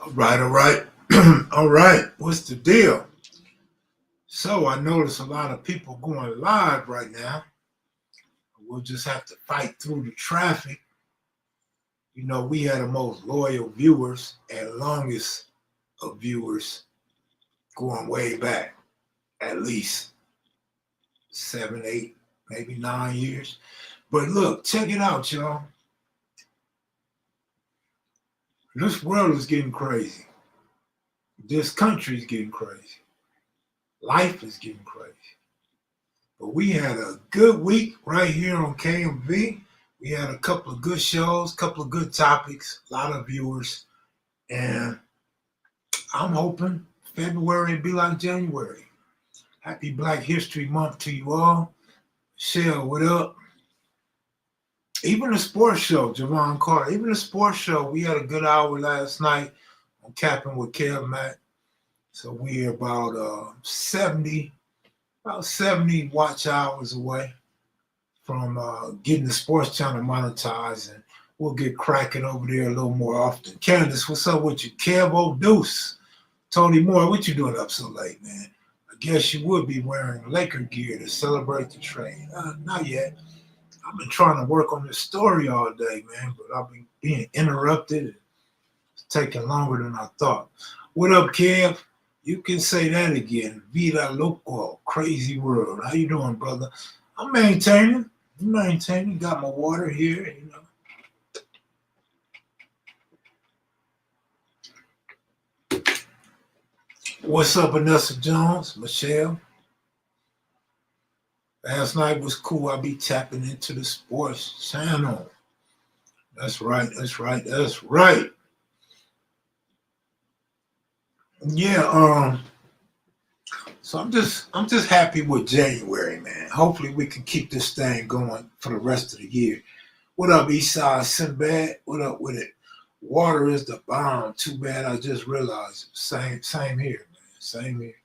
All right, all right. All right. What's the deal? So I notice a lot of people going live right now. We'll just have to fight through the traffic. You know, we had the most loyal viewers and longest of viewers going way back, at least 7, 8, maybe 9 years. But look, check it out, y'all. This world is getting crazy. This country is getting crazy. Life is getting crazy. But we had a good week right here on KMV. We had a couple of good shows, a couple of good topics, a lot of viewers. And I'm hoping February will be like January. Happy Black History Month to you all. Shell, what up? Even the sports show, Javon Carter, even the sports show, we had a good hour last night on Capping with KMV. So we're about 70 watch hours away from getting the sports channel monetized, and we'll get cracking over there a little more often. Candace, what's up with you? Kevo Deuce. Tony Moore, what you doing up so late, man? I guess you would be wearing Laker gear to celebrate the trade. Not yet. I've been trying to work on this story all day, man, but I've been being interrupted. It's taking longer than I thought. What up, Kev? You can say that again. Vida loco, crazy world. How you doing, brother? I'm maintaining. Got my water here, you know. What's up, Vanessa Jones? Michelle? Last night was cool. I'll be tapping into the sports channel. That's right. Yeah, so I'm just happy with January, man. Hopefully we can keep this thing going for the rest of the year. What up, Eastside Sinbad? What up with it? Water is the bomb. Too bad I just realized it. Same here, man. Same here.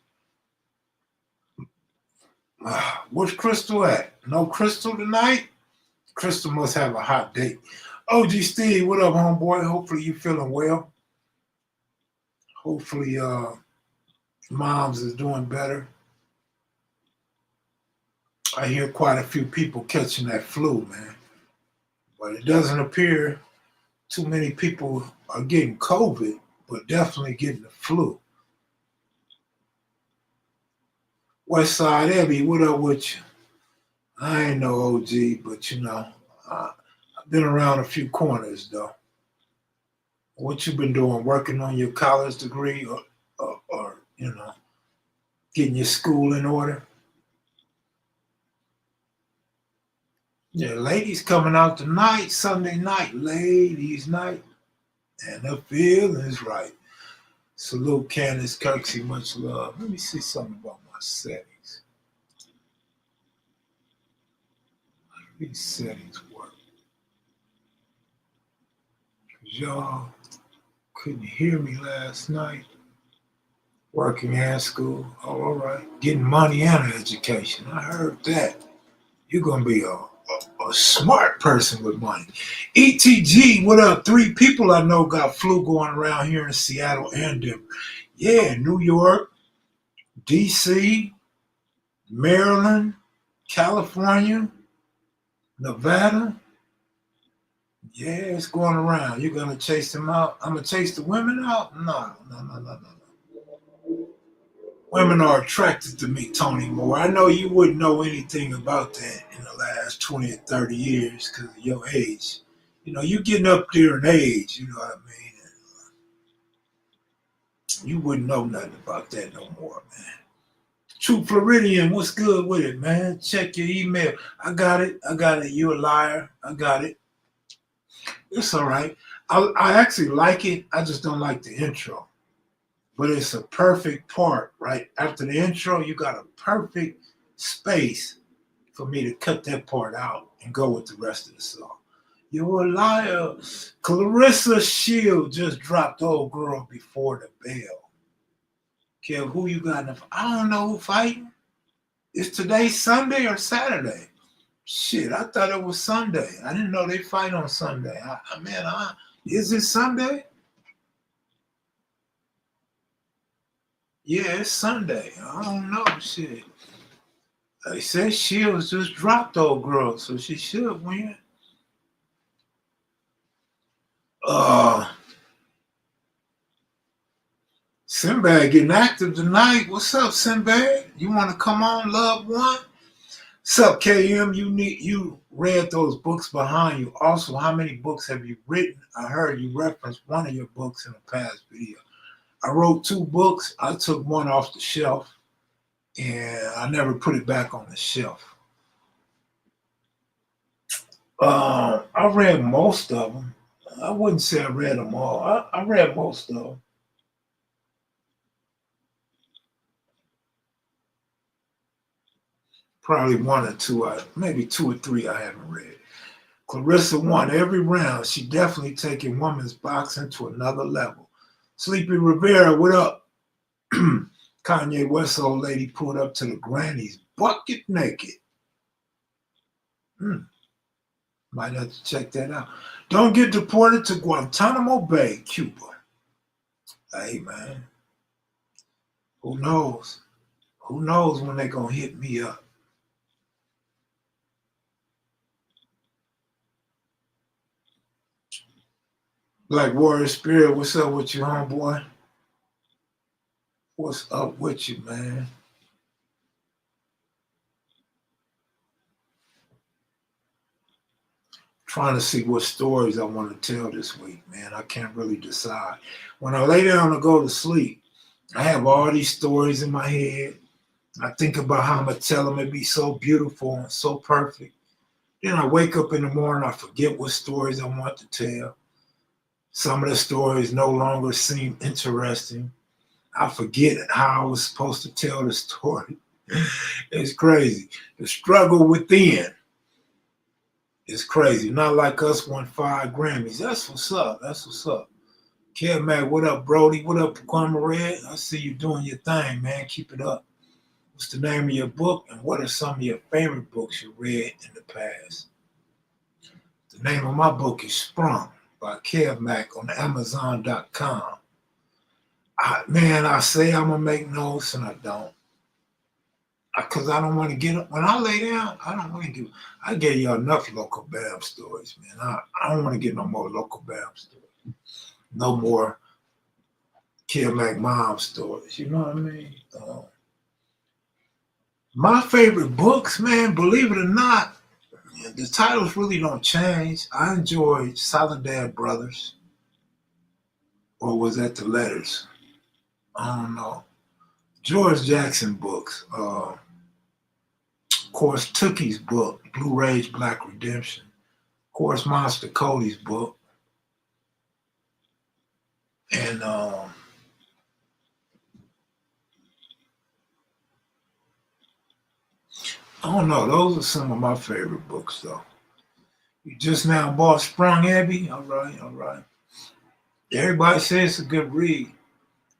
Where's Crystal at? No Crystal tonight? Crystal must have a hot date. OG Steve, what up, homeboy? Hopefully you feeling well. Hopefully Moms is doing better. I hear quite a few people catching that flu, man. But it doesn't appear too many people are getting COVID, but definitely getting the flu. West Side Abby, what up with you? I ain't no OG, but you know, I've been around a few corners though. What you been doing? Working on your college degree, or you know, getting your school in order? Yeah, ladies coming out tonight, Sunday night, ladies night, and the feeling is right. Salute Candace Kirksey, much love. Let me see something about my settings. How do these settings work? Y'all couldn't hear me last night. Working at school. Oh, all right. Getting money and an education. I heard that. You're going to be a smart person with money. ETG, what up? 3 people I know got flu going around here in Seattle and Denver. Yeah, New York, DC, Maryland, California, Nevada. Yeah, it's going around. You're going to chase them out? I'm going to chase the women out? No. Women are attracted to me, Tony Moore. I know you wouldn't know anything about that in the last 20 or 30 years because of your age. You know, you're getting up there in age, you know what I mean? You wouldn't know nothing about that no more, man. True Floridian, what's good with it, man? Check your email. I got it. You a liar. I got it. It's all right. I actually like it. I just don't like the intro. But it's a perfect part, right? After the intro, you got a perfect space for me to cut that part out and go with the rest of the song. You're a liar. Clarissa Shields just dropped Old Girl Before the Bell. Kev, who you got in the I don't know who fighting. Is today Sunday or Saturday? Shit, I thought it was Sunday. I didn't know they fight on Sunday. Is it Sunday? Yeah, it's Sunday. I don't know. Shit. They said Shields just dropped old girl, so she should win. Uh, Sinbad getting active tonight. What's up, Sinbad? You want to come on, loved one? What's up, KM? You read those books behind you. Also, how many books have you written? I heard you referenced one of your books in a past video. I wrote 2 books. I took one off the shelf, and I never put it back on the shelf. I read most of them. I wouldn't say I read them all. I read most of them. Probably 1 or 2, maybe 2 or 3 I haven't read. Clarissa won every round. She definitely taking women's boxing to another level. Sleepy Rivera, what up? Kanye West old lady pulled up to the grannies bucket naked. Might have to check that out. Don't get deported to Guantanamo Bay, Cuba. Hey, man. Who knows? Who knows when they're going to hit me up? Black Warrior Spirit, what's up with you, homeboy? What's up with you, man? Trying to see what stories I want to tell this week, man. I can't really decide. When I lay down to go to sleep, I have all these stories in my head. I think about how I'm going to tell them it'd be so beautiful and so perfect. Then I wake up in the morning, I forget what stories I want to tell. Some of the stories no longer seem interesting. I forget how I was supposed to tell the story. It's crazy. The struggle within is crazy. Not like us won 5 Grammys. That's what's up. That's what's up. KMV, what up, Brody? What up, Kwame Red? I see you doing your thing, man. Keep it up. What's the name of your book, and what are some of your favorite books you read in the past? The name of my book is Sprung by KMV on Amazon.com. I say I'm going to make notes, and I don't. Because I don't want to get up. When I lay down, I don't want to get. I gave y'all enough local BAM stories, man. I don't want to get no more local BAM stories. No more KMV mom stories. You know what I mean? My favorite books, man, believe it or not, the titles really don't change. I enjoyed Soledad Brothers. Or was that the letters? I don't know. George Jackson books. Of course, Tookie's book, Blue Rage, Black Redemption. Of course, Monster Cody's book. And I don't know. Those are some of my favorite books, though. You just now bought Sprung, Abby? All right, all right. Everybody says it's a good read.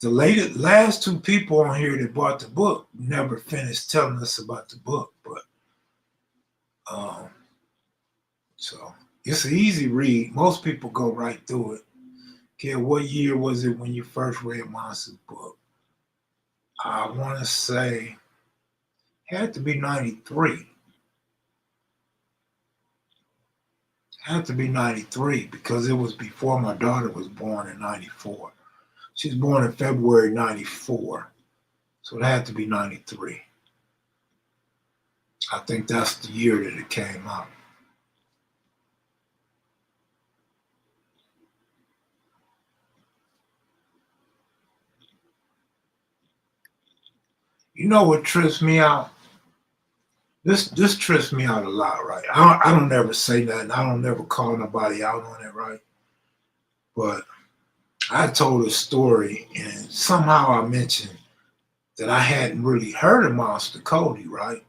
The last 2 people on here that bought the book never finished telling us about the book, but so it's an easy read. Most people go right through it. Okay, what year was it when you first read Monster's book? I want to say it had to be 93. Had to be 93 because it was before my daughter was born in 94. She was born in February 94. So it had to be 93. I think that's the year that it came out. You know what trips me out? This trips me out a lot, right? I don't ever say nothing. I don't ever call nobody out on it, right? But I told a story and somehow I mentioned that I hadn't really heard of Monster Cody, right?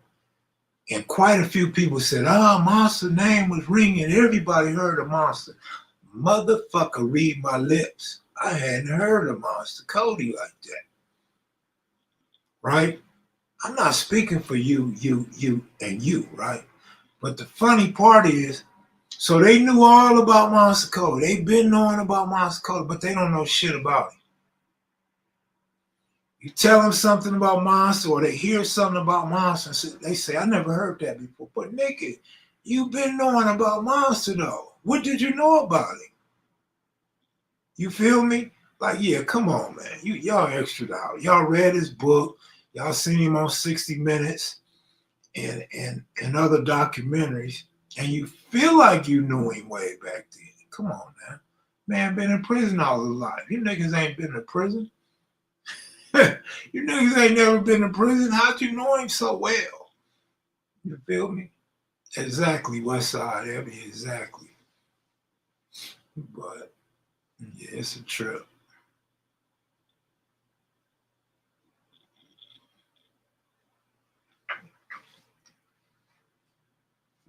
And quite a few people said, Monster name was ringing. Everybody heard of Monster. Motherfucker, read my lips. I hadn't heard of Monster Cody like that. Right? I'm not speaking for you, and you, right? But the funny part is, so they knew all about Monster Cody. They've been knowing about Monster Cody, but they don't know shit about him. You tell them something about Monster, or they hear something about Monster, and they say, I never heard that before. But nigga, you've been knowing about Monster though. What did you know about it? You feel me? Like, yeah, come on, man. Y'all extra out. Y'all read his book. Y'all seen him on 60 Minutes and other documentaries, and you feel like you knew him way back then. Come on, man. Man been in prison all his life. You niggas ain't been to prison. You niggas ain't never been to prison. How'd you know him so well? You feel me? Exactly, West Side Heavy, exactly. But yeah, it's a trip.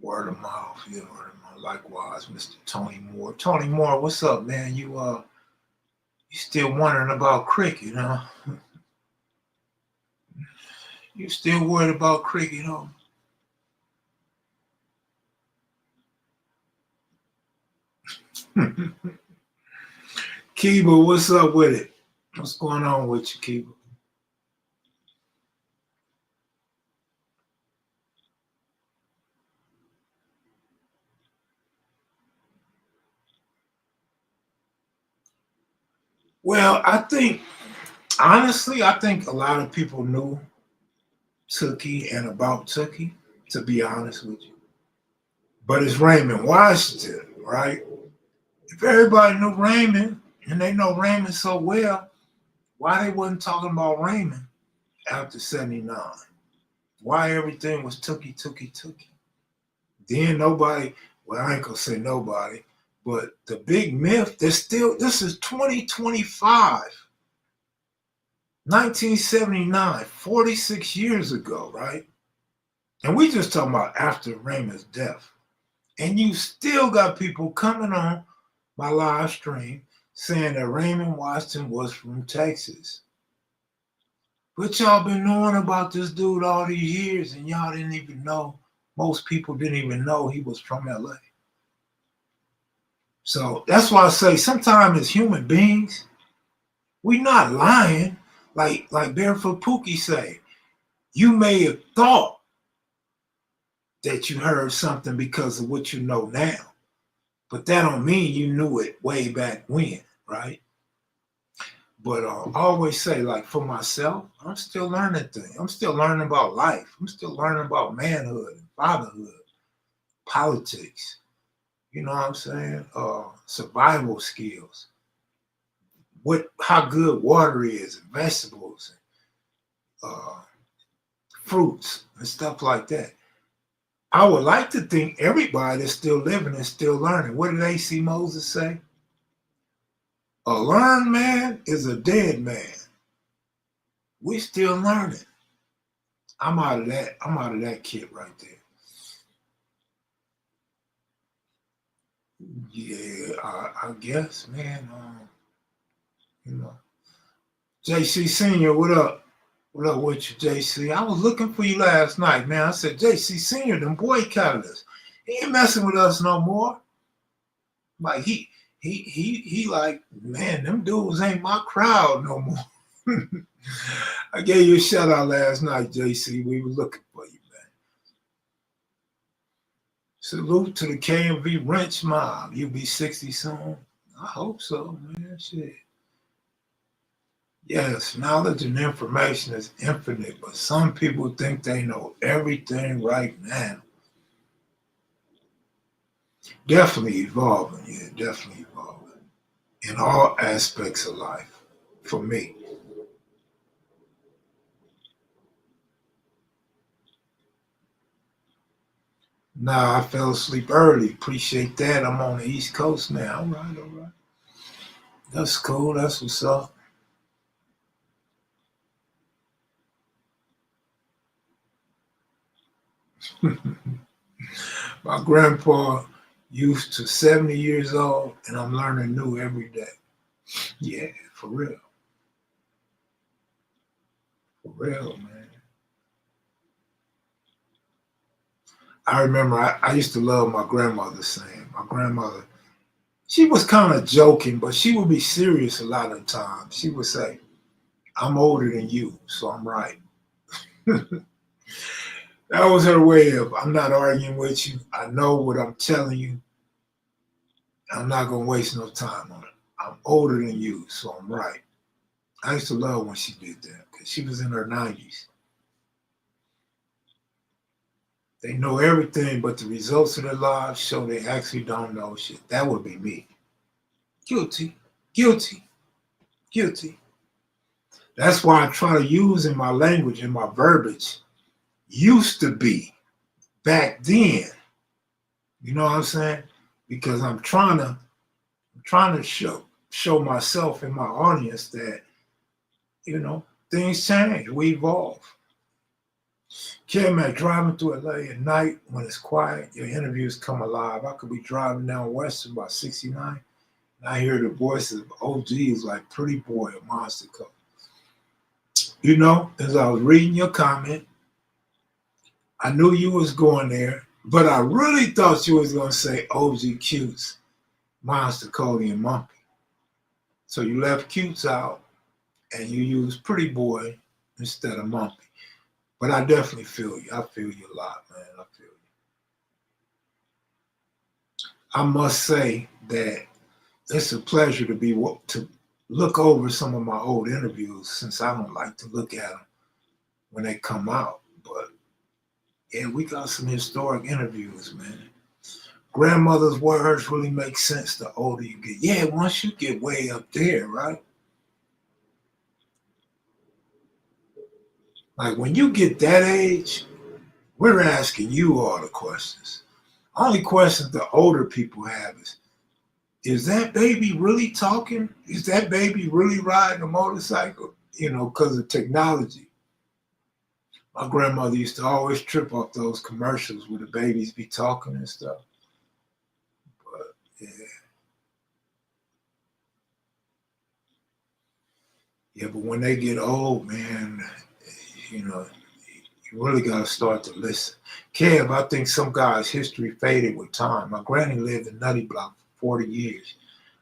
Word of mouth, yeah, word of mouth. Likewise, Mr. Tony Moore. Tony Moore, what's up, man? You still wondering about cricket, huh? You still worried about cricket, huh? Kiba, what's up with it? What's going on with you, Kiba? Well, honestly, I think a lot of people knew Tookie and about Tookie, to be honest with you. But it's Raymond Washington, right? If everybody knew Raymond and they know Raymond so well, why they wasn't talking about Raymond after 79? Why everything was Tookie, Tookie, Tookie? Then nobody, well, I ain't gonna say nobody, but the big myth, this is 2025, 1979, 46 years ago, right? And we just talking about after Raymond's death. And you still got people coming on my live stream saying that Raymond Washington was from Texas. But y'all been knowing about this dude all these years, and y'all didn't even know, most people didn't even know he was from LA. So that's why I say sometimes as human beings, we not lying. Like Barefoot Pookie say, you may have thought that you heard something because of what you know now. But that don't mean you knew it way back when, right? But I always say, like for myself, I'm still learning things. I'm still learning about life. I'm still learning about manhood and fatherhood, politics. You know what I'm saying? Survival skills. How good water is, and vegetables, and fruits, and stuff like that. I would like to think everybody that's still living is still learning. What did A.C. Moses say? A learned man is a dead man. We still learning. I'm out of that. I'm out of that kit right there. Yeah, I guess, man. You know, JC Senior, what up? What up with you, JC? I was looking for you last night, man. I said, JC Senior, them boycotted us. He ain't messing with us no more. Like he like, man, them dudes ain't my crowd no more. I gave you a shout out last night, JC. We were looking for you, man. Salute to the KMV wrench mob. You'll be 60 soon. I hope so, man. Shit. Yes, knowledge and information is infinite, but some people think they know everything right now. Definitely evolving, yeah, definitely evolving in all aspects of life for me. Nah, I fell asleep early. Appreciate that. I'm on the East Coast now. All right, all right. That's cool. That's what's up. My grandpa used to 70 years old, and I'm learning new every day. Yeah, for real. For real, man. I remember I used to love my grandmother saying, my grandmother, she was kind of joking, but she would be serious a lot of times. She would say, I'm older than you, so I'm right. That was her way of, I'm not arguing with you. I know what I'm telling you. I'm not going to waste no time on it. I'm older than you, so I'm right. I used to love when she did that because she was in her 90s. They know everything, but the results of their lives show they actually don't know shit. That would be me. Guilty, guilty, guilty. That's why I try to use in my language, in my verbiage, used to be, back then. You know what I'm saying? Because I'm trying to show myself and my audience that, things change, we evolve. KMV, driving through LA at night when it's quiet, your interviews come alive. I could be driving down Western by 69, and I hear the voices of OGs like Pretty Boy or Monster Code. As I was reading your comment, I knew you was going there, but I really thought you was going to say OG Cutes, Monster Cody, and Mumpy. So you left Cutes out, and you used Pretty Boy instead of Mumpy. But I definitely feel you. I feel you a lot, man. I feel you. I must say that it's a pleasure to look over some of my old interviews, since I don't like to look at them when they come out. But yeah, we got some historic interviews, man. Grandmother's words really make sense the older you get. Yeah, once you get way up there, right? Like when you get that age, we're asking you all the questions. Only questions the older people have is that baby really talking? Is that baby really riding a motorcycle? Because of technology. My grandmother used to always trip off those commercials where the babies be talking and stuff. But yeah. Yeah, but when they get old, man, you really got to start to listen. Kev, I think some guys' history faded with time. My granny lived in Nutty Block for 40 years.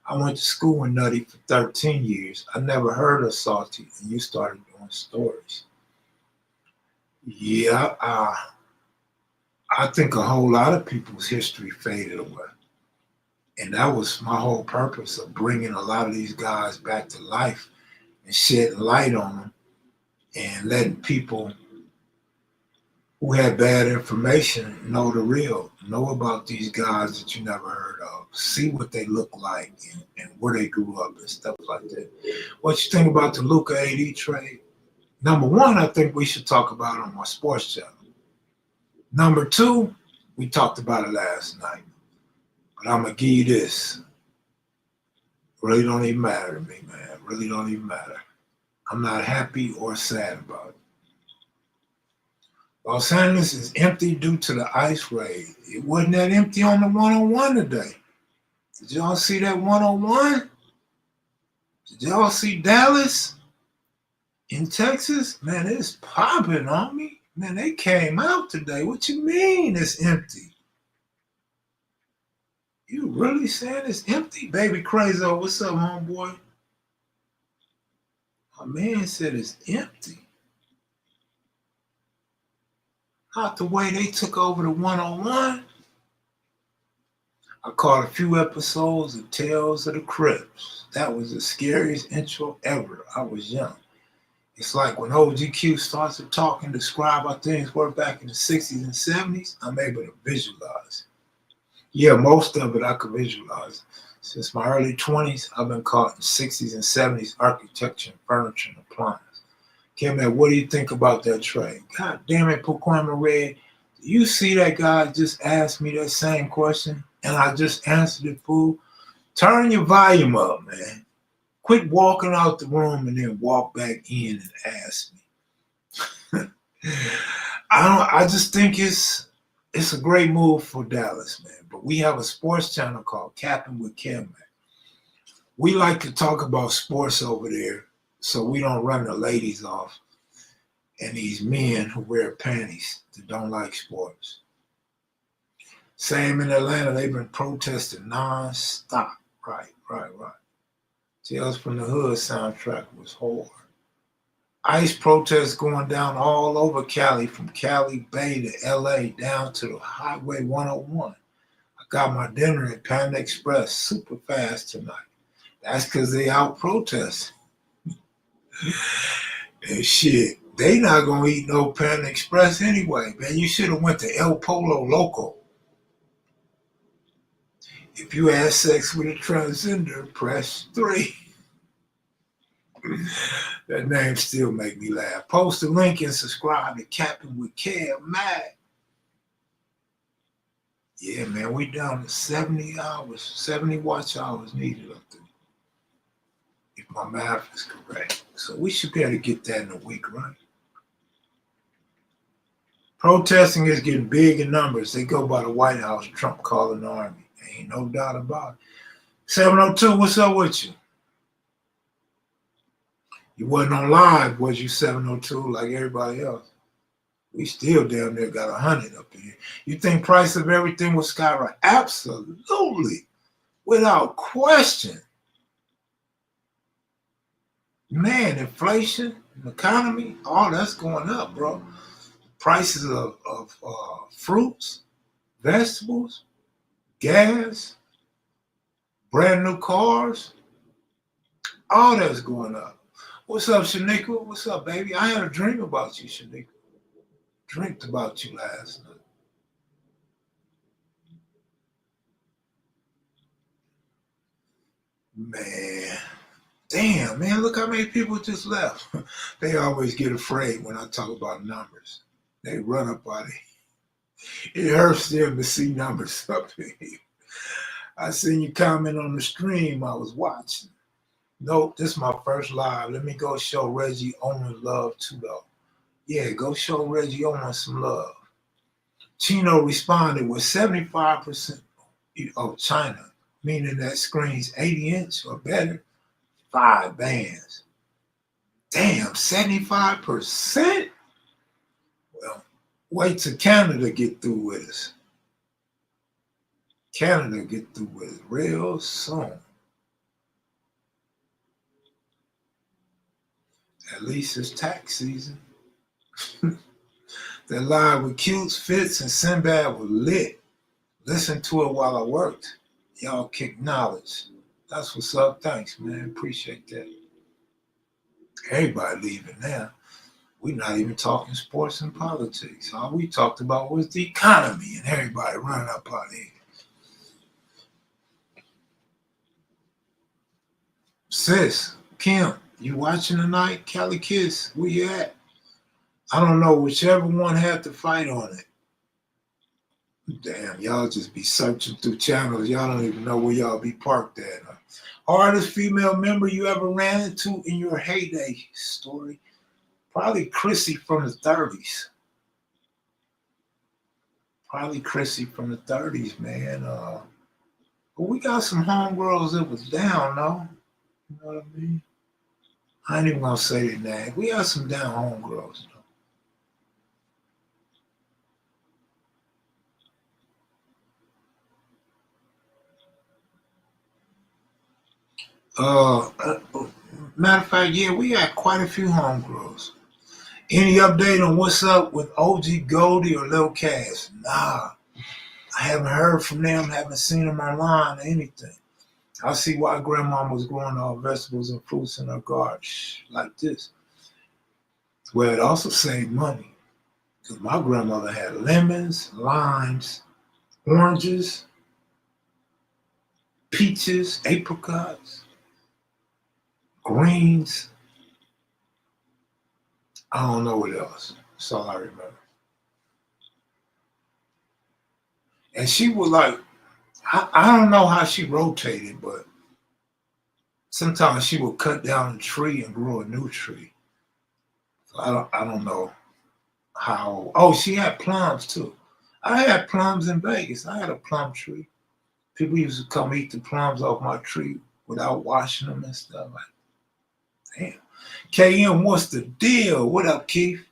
I went to school in Nutty for 13 years. I never heard of Salty, and you started doing stories. Yeah, I think a whole lot of people's history faded away. And that was my whole purpose of bringing a lot of these guys back to life and shedding light on them and letting people who had bad information know the real, know about these guys that you never heard of, see what they look like and where they grew up and stuff like that. What you think about the Luka AD trade? Number one, I think we should talk about it on my sports channel. Number two, we talked about it last night. But I'm going to give you this. Really don't even matter to me, man. Really don't even matter. I'm not happy or sad about it. Los Angeles is empty due to the ice raid. It wasn't that empty on the 101 today. Did y'all see that 101? Did y'all see Dallas in Texas? Man, it's popping on me. Man, they came out today. What you mean it's empty? You really saying it's empty? Baby Crazy, what's up, homeboy? My man said it's empty. Not the way they took over the 101. I caught a few episodes of Tales of the Crips. That was the scariest intro ever. I was young. It's like when OGQ starts to talk and describe how things were back in the 60s and 70s, I'm able to visualize. Yeah, most of it I could visualize. Since my early 20s, I've been caught in 60s and 70s architecture and furniture and appliance. KMV, what do you think about that trade? God damn it, Paquama Red. You see that guy just asked me that same question and I just answered it, fool? Turn your volume up, man. Quit walking out the room and then walk back in and ask me. I just think it's a great move for Dallas, man. But we have a sports channel called Capping with KMV. We like to talk about sports over there so we don't run the ladies off and these men who wear panties that don't like sports. Same in Atlanta, they've been protesting non-stop. Right. Tales from the Hood soundtrack was hard. ICE protests going down all over Cali, from Cali Bay to LA down to the Highway 101. I got my dinner at Panda Express super fast tonight. That's because they out protesting. And shit, they not gonna eat no Panda Express anyway, man. You should have went to El Polo Loco. If you had sex with a transgender, press 3. That name still make me laugh. Post the link and subscribe to Capping with KMV. Yeah, man, we down to 70 hours, 70 watch hours needed up there, if my math is correct. So we should be able to get that in a week, right? Protesting is getting big in numbers. They go by the White House, Trump calling the army. Ain't no doubt about it. 702, what's up with you? You wasn't on live, was you, 702, like everybody else? We still damn near got 100 up here. You think price of everything will skyrocket? Absolutely. Without question. Man, inflation, economy, all that's going up, bro. Prices of fruits, vegetables, gas, brand new cars, all that's going up. What's up, Shanika? What's up, baby? I had a dream about you, Shanika. Dreamed about you last night. Man. Damn, man, look how many people just left. They always get afraid when I talk about numbers. They run up on it. It hurts them to see numbers up here. I seen you comment on the stream I was watching. Nope, this is my first live. Let me go show Reggie Owen love too, though. Yeah, go show Reggie Owen some love. Chino responded with 75% of China, meaning that screen's 80-inch or better, 5 bands. Damn, 75%? Well, wait till Canada get through with us. Canada get through with us real soon. At least it's tax season. That live with Cutes, Fitz, and Sinbad was lit. Listen to it while I worked. Y'all kick knowledge. That's what's up. Thanks, man. Appreciate that. Everybody leaving now. We're not even talking sports and politics. All we talked about was the economy, and everybody running up out here. Sis, Kim, you watching tonight? Cali Kiss, where you at? I don't know, whichever one had to fight on it. Damn, y'all just be searching through channels. Y'all don't even know where y'all be parked at. Hardest female member you ever ran into in your heyday story? Probably Chrissy from the 30s. Probably Chrissy from the 30s, man. But we got some homegirls that was down, though. You know what I mean? I ain't even gonna say their name. We got some down homegirls, though. Matter of fact, yeah, we got quite a few homegirls. Any update on what's up with OG Goldie or Lil Cass? Nah, I haven't heard from them, haven't seen them online or anything. I see why grandma was growing all vegetables and fruits in her garden like this. Well, it also saved money because my grandmother had lemons, limes, oranges, peaches, apricots, greens. I don't know what else. That's all I remember. And she was like, I don't know how she rotated, but sometimes she would cut down a tree and grow a new tree. So I don't know how. Oh, she had plums too. I had plums in Vegas. I had a plum tree. People used to come eat the plums off my tree without washing them and stuff. Like, damn. KM, what's the deal? What up, Keith?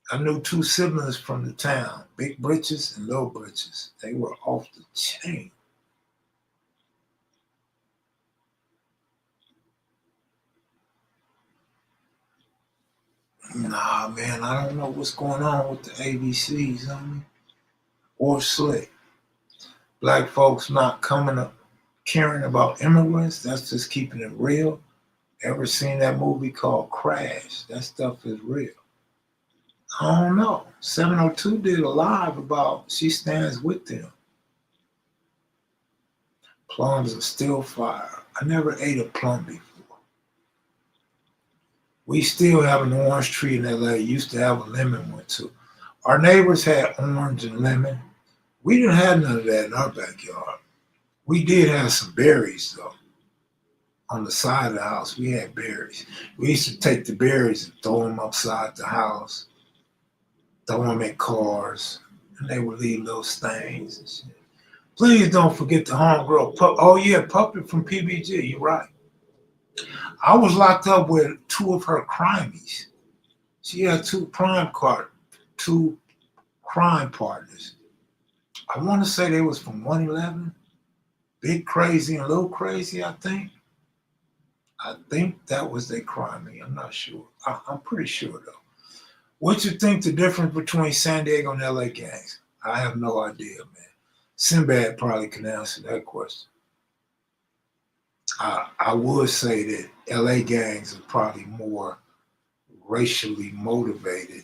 I knew 2 siblings from the town, Big Britches and Little Britches. They were off the chain. Nah, man, I don't know what's going on with the ABCs, homie, or Slick. Black folks not coming up caring about immigrants. That's just keeping it real. Ever seen that movie called Crash? That stuff is real. I don't know. 702 did a live about She Stands With Them. Plums are still fire. I never ate a plum before. We still have an orange tree in LA. Used to have a lemon one too. Our neighbors had orange and lemon. We didn't have none of that in our backyard. We did have some berries though. On the side of the house, we had berries. We used to take the berries and throw them upside the house, throw them in cars, and they would leave little stains and shit. Please don't forget the homegirl. Oh yeah, Puppet from PBG. You're right. I was locked up with two of her crimies. She had two crime partners. I want to say they was from 111, Big Crazy and Little Crazy, I think. I think that was their crime. I'm not sure. I'm pretty sure though. What you think the difference between San Diego and LA gangs? I have no idea, man. Sinbad probably can answer that question. I would say that LA gangs are probably more racially motivated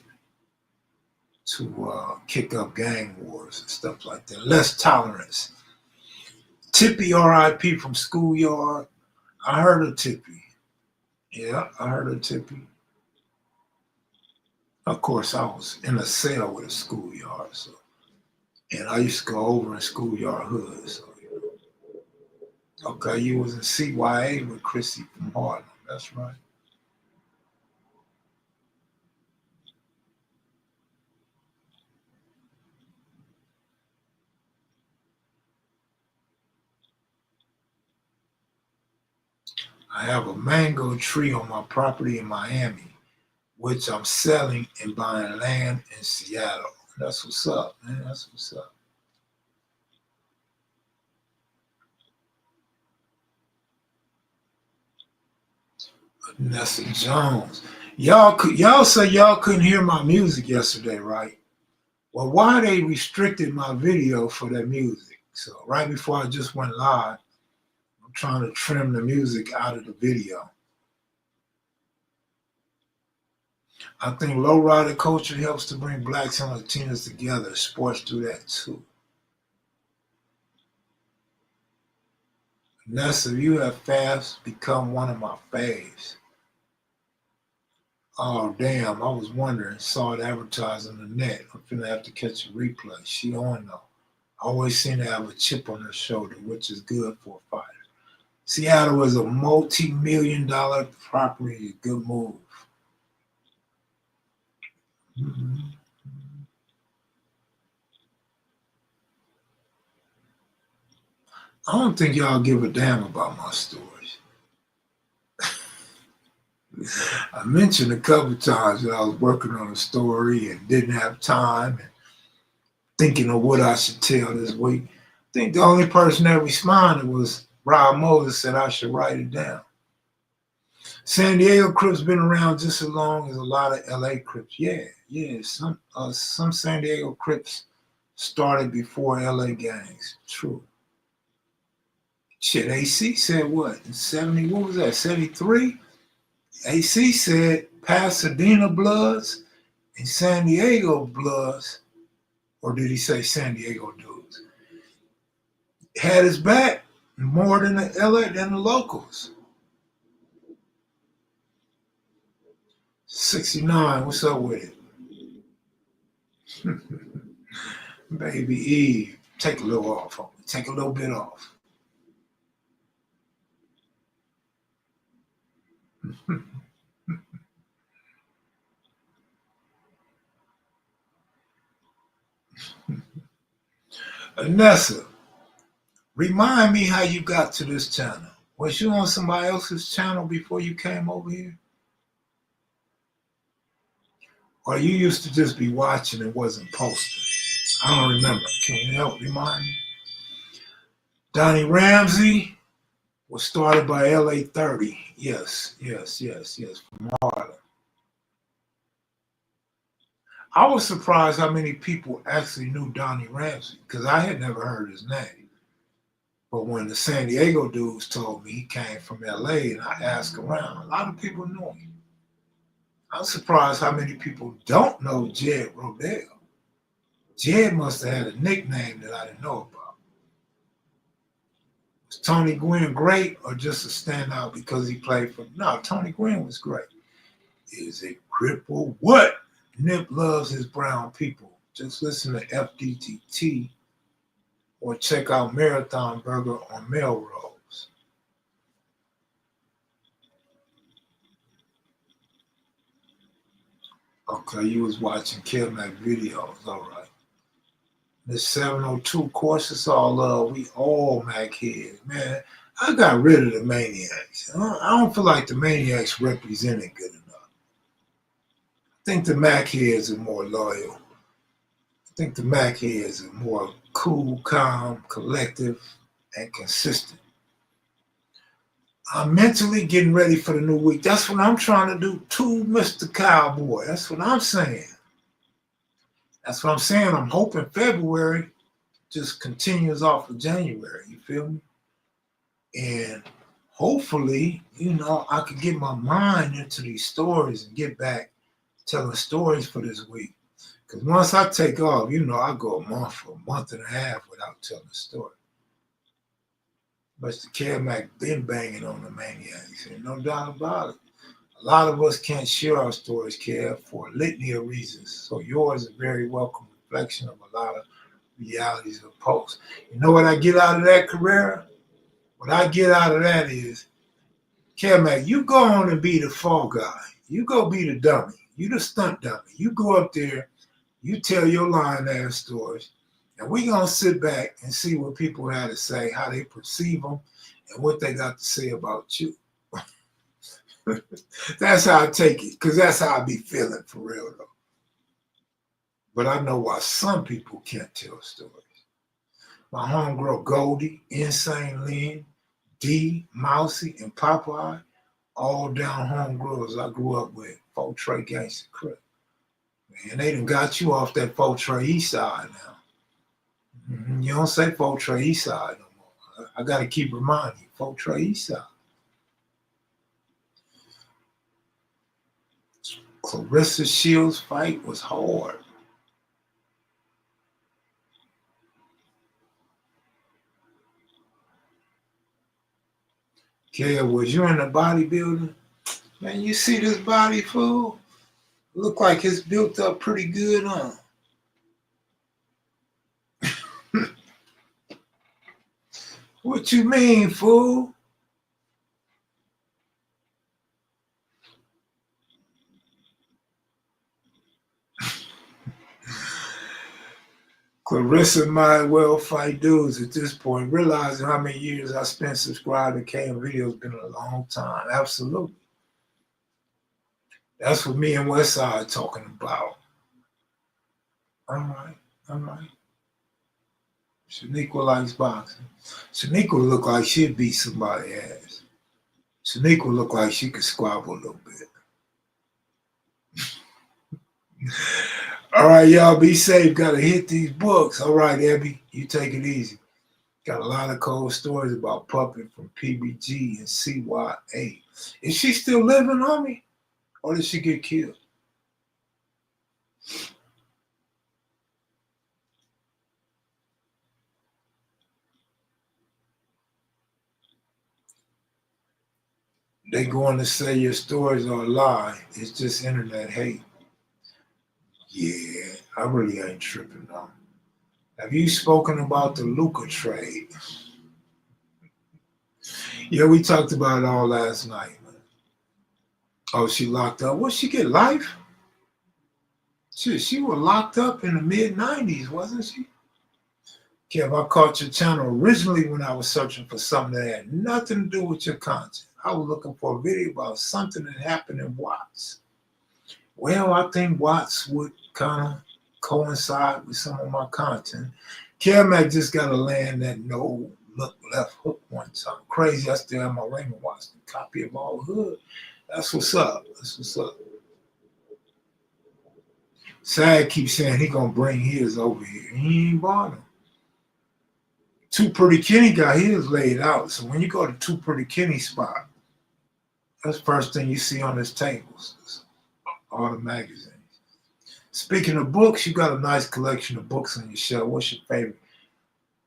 to kick up gang wars and stuff like that. Less tolerance. Tippy R.I.P. from Schoolyard. I heard of Tippy. Yeah, I heard of Tippy. Of course, I was in a cell with a Schoolyard, so and I used to go over in Schoolyard hood. So okay, you was in CYA with Chrissy from Harlem. That's right. I have a mango tree on my property in Miami, which I'm selling and buying land in Seattle. That's what's up, man. That's what's up. Vanessa Jones. Y'all say y'all couldn't hear my music yesterday, right? Well, why they restricted my video for that music? So right before I just went live, I'm trying to trim the music out of the video. I think lowrider culture helps to bring blacks and Latinos together. Sports do that too. Vanessa, you have fast become one of my faves. Oh damn, I was wondering, saw it advertised on the net. I'm finna have to catch a replay. She on though. Always seem to have a chip on her shoulder, which is good for a fighter. Seattle is a multi-million-dollar property, a good move. Mm-hmm. I don't think y'all give a damn about my stories. I mentioned a couple times that I was working on a story and didn't have time and thinking of what I should tell this week. I think the only person that responded was Rob Moses said I should write it down. San Diego Crips been around just as long as a lot of LA Crips. Yeah. Some San Diego Crips started before LA gangs. True. Shit, AC said what? In 70, what was that? 73? AC said Pasadena Bloods and San Diego Bloods, or did he say San Diego dudes? Had his back more than the LA than the locals. 69, what's up with it? Baby Eve, take a little off. Take a little bit off. Anessa, remind me how you got to this channel. Was you on somebody else's channel before you came over here? Or you used to just be watching and wasn't posting? I don't remember. Can you help remind me? Donnie Ramsey was started by LA 30. Yes, from Harlem. I was surprised how many people actually knew Donnie Ramsey because I had never heard his name. But when the San Diego dudes told me he came from LA and I asked around, a lot of people knew him. I'm surprised how many people don't know Jed Rodell. Jed must have had a nickname that I didn't know about. Was Tony Gwynn great or just a standout because he played for? No, Tony Gwynn was great. Is it cripple? What? Nip loves his brown people. Just listen to FDTT or check out Marathon Burger on Melrose. Okay, you was watching KMV videos, all right. This 702 course is all we all Mac heads, man. I got rid of the maniacs. I don't feel like the maniacs represented good enough. I think the Mac heads are more loyal. I think the Mac heads are more cool, calm, collective, and consistent. I'm mentally getting ready for the new week. That's what I'm trying to do too, Mr. Cowboy. That's what I'm saying. That's what I'm saying. I'm hoping February just continues off of January. You feel me? And hopefully, I could get my mind into these stories and get back telling stories for this week. Because once I take off, I go a month and a half without telling a story. Mr. Carmack been banging on the maniacs, and no doubt about it. A lot of us can't share our stories, Kev, for a litany of reasons. So yours is a very welcome reflection of a lot of realities of posts. You know what I get out of that, Carrera? What I get out of that is, Carmack, you go on and be the fall guy. You go be the dummy. You the stunt dummy. You go up there, you tell your lying ass stories, and we gonna sit back and see what people had to say, how they perceive them, and what they got to say about you. That's how I take it, because that's how I be feeling for real though. But I know why some people can't tell stories. My homegirl Goldie, Insane Lynn, D, Mousy, and Popeye, all down homegirls I grew up with, Faux Trey Gangsta Crip. Man, they done got you off that Faux Trey East Side now. You don't say Faux Trey East Side no more. I got to keep reminding you, Faux Trey East Side. Clarissa Shields' fight was hard. Kale, was you in the bodybuilding? Man, you see this body, fool? Look like it's built up pretty good, huh? What you mean, fool? Clarissa might well fight dudes at this point, realizing how many years I spent subscribed to KMV has been a long time. Absolutely. That's what me and Westside talking about. All right. Shaniqua likes boxing. Shaniqua look like she'd beat somebody's ass. Shaniqua look like she could squabble a little bit. All right, y'all, be safe. Gotta hit these books. All right, Abby, you take it easy. Got a lot of cold stories about Puppet from PBG and CYA. Is she still living, homie? Or did she get killed? They going to say your stories are a lie. It's just internet hate. Yeah, I really ain't tripping though. Have you spoken about the Luca trade? Yeah, we talked about it all last night. Oh, she locked up. What, she get life? She was locked up in the mid-90s, wasn't she? Kev, I caught your channel originally when I was searching for something that had nothing to do with your content. I was looking for a video about something that happened in Watts. Well, I think Watts would kind of coincide with some of my content. Carmack just got to land that no look left hook one time. Crazy, I still have my Raymond Watson copy of All Hood. That's what's up. Sad keeps saying he gonna bring his over here. He ain't bought them. Too Pretty Kenny got his laid out. So when you go to Too Pretty Kenny spot, that's the first thing you see on his tables. All the magazines. Speaking of books, you got a nice collection of books on your shelf. What's your favorite?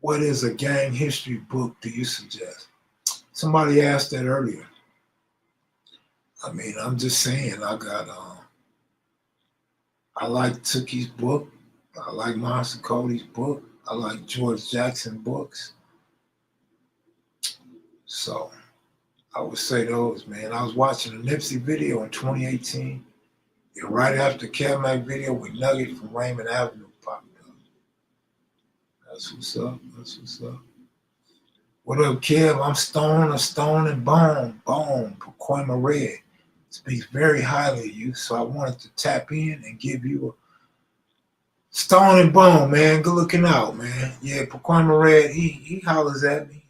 What is a gang history book do you suggest? Somebody asked that earlier. I mean, I'm just saying, I like Tookie's book. I like Monster Cody's book. I like George Jackson books. So I would say those, man. I was watching a Nipsey video in 2018. And right after the KMV video with Nugget from Raymond Avenue popped up. That's what's up. That's what's up. What up, Kev? I'm Stone and Bone. Pacoima Red speaks very highly of you, so I wanted to tap in and give you a Stone and Bone, man. Good looking out, man. Yeah, Pacoima Red, he hollers at me,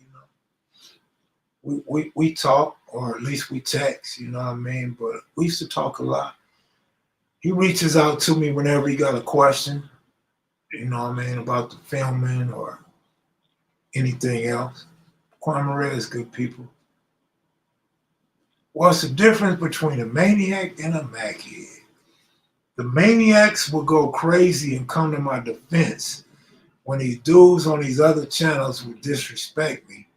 you know. We talk, or at least we text, you know what I mean? But we used to talk a lot. He reaches out to me whenever he got a question, you know what I mean, about the filming or anything else. Pacoima Red is good people. What's the difference between a maniac and a mackhead? The maniacs will go crazy and come to my defense when these dudes on these other channels would disrespect me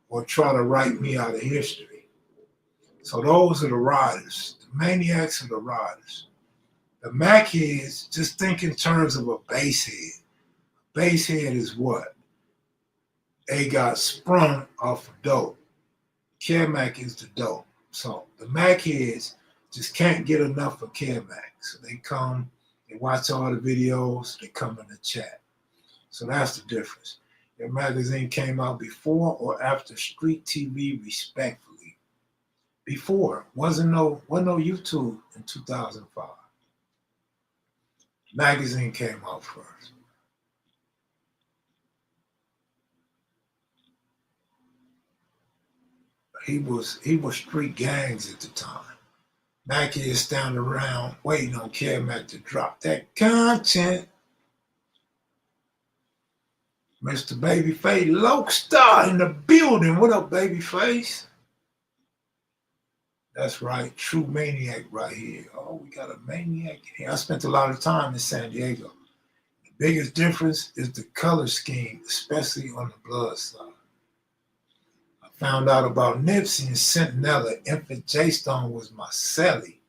or try to write me out of history. So those are the riders. The maniacs are the riders. The mackheads just think in terms of a basehead. Basehead is what? They got sprung off of dope. Carmack is the dope. So the mackheads just can't get enough of Carmack. So they come, they watch all the videos, they come in the chat. So that's the difference. Your magazine came out before or after Street TV, respectfully. Before. Wasn't no YouTube in 2005. Magazine came out first. He was street gangs at the time. Mackey is standing around waiting on Carmack to drop that content. Mr. Babyface Lokestar in the building. What up, Babyface? That's right, true maniac right here. Oh, we got a maniac here. I spent a lot of time in San Diego. The biggest difference is the color scheme, especially on the blood side. I found out about Nipsey and Sentinella. Infant J-Stone was my celly.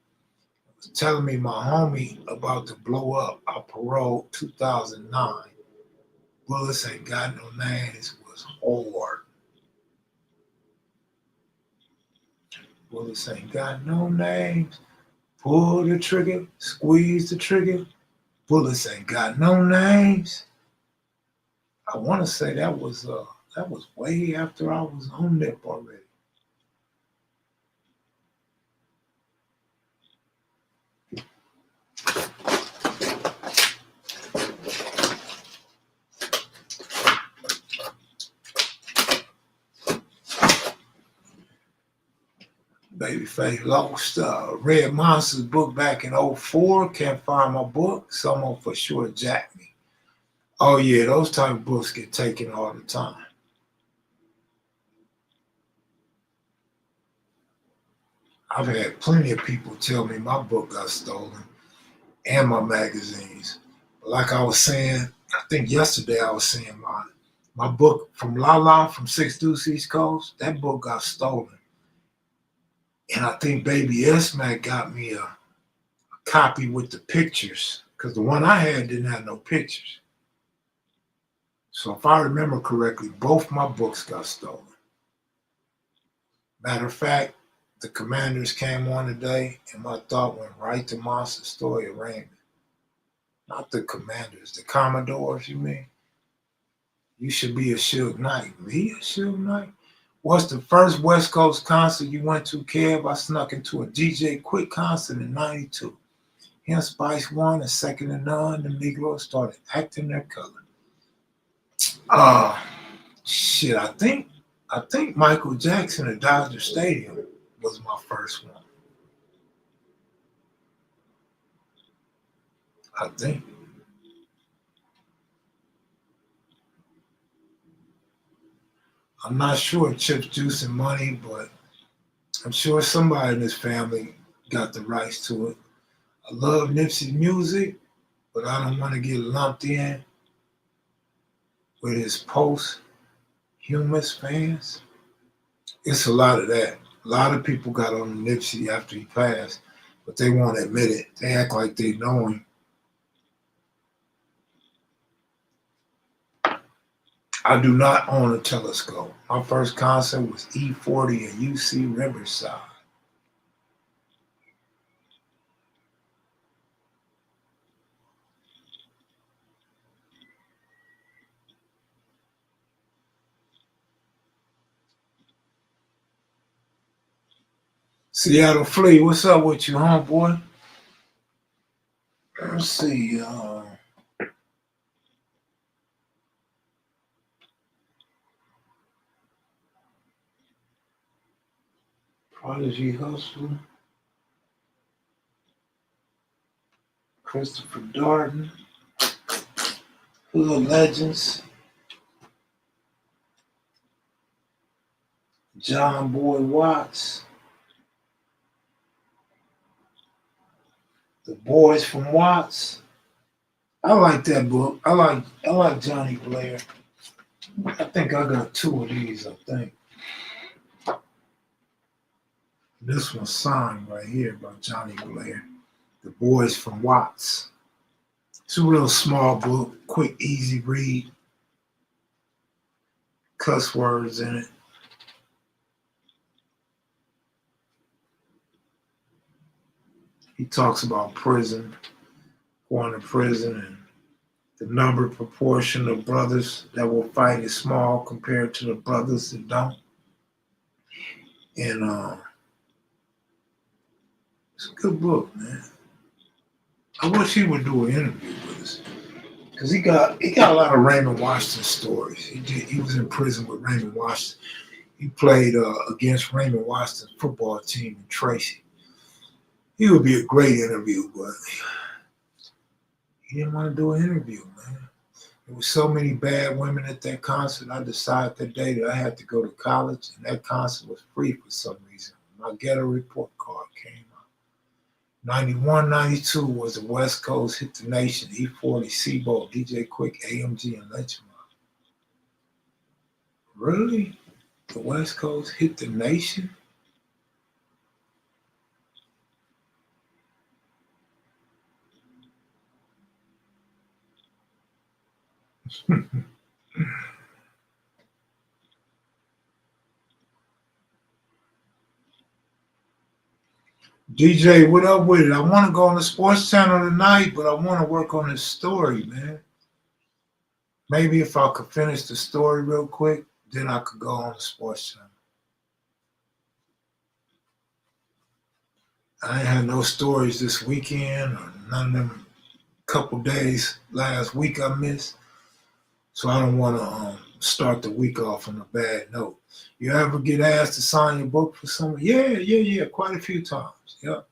Was telling me my homie about to blow up. I paroled 2009. Bullets ain't got no names. Was hard. Bullets ain't got no names. Pull the trigger, squeeze the trigger. Bullets ain't got no names. I want to say that was way after I was on Nip already. Babyface lost Red Monster's book back in 2004. Can't find my book. Someone for sure jacked me. Oh yeah, those type of books get taken all the time. I've had plenty of people tell me my book got stolen and my magazines. But like I was saying, I think yesterday I was saying my book from La from Six Deuce East Coast, that book got stolen. And I think Baby S-Mac got me a copy with the pictures because the one I had didn't have no pictures. So if I remember correctly, both my books got stolen. Matter of fact, the Commanders came on today and my thought went right to Monster Story of Raymond. Not the Commanders, the Commodores, you mean? You should be a Suge Knight. Me a Suge Knight? What's the first West Coast concert you went to, Kev? I snuck into a DJ Quick concert in 92. Him, Spice One, and Second to None, the Negroes started acting their color. Shit, I think Michael Jackson at Dodger Stadium was my first one. I think. I'm not sure Chips, Juice, and Money, but I'm sure somebody in this family got the rights to it. I love Nipsey's music, but I don't want to get lumped in with his post-humus fans. It's a lot of that. A lot of people got on Nipsey after he passed, but they won't admit it. They act like they know him. I do not own a telescope. My first concert was E40 at UC Riverside. Seattle Flea, what's up with you, homeboy? Let's see. Prodigy Hustle, Christopher Darden, Hood Legends, John Boy Watts, The Boys from Watts. I like that book. I like Johnny Blair. I think I got two of these, I think. This one's signed right here by Johnny Blair. The Boys from Watts. It's a real small book, quick, easy read. Cuss words in it. He talks about prison, going to prison, and the number proportion of brothers that will fight is small compared to the brothers that don't. And it's a good book, man. I wish he would do an interview with us because he got a lot of Raymond Washington stories. He was in prison with Raymond Washington. He played against Raymond Washington's football team in Tracy. He would be a great interview, but he didn't want to do an interview, man. There were so many bad women at that concert. I decided that day that I had to go to college, and that concert was free for some reason. My ghetto report card came out. 91, 92 was the West Coast Hit the Nation, E40, Seabolt, DJ Quick, AMG, and Lynchmob. Really? The West Coast Hit the Nation? DJ, what up with it? I want to go on the sports channel tonight, but I want to work on this story, man. Maybe if I could finish the story real quick, then I could go on the sports channel. I ain't had no stories this weekend or none of them couple days last week I missed. So I don't want to start the week off on a bad note. You ever get asked to sign your book for someone? Yeah, quite a few times. Yep.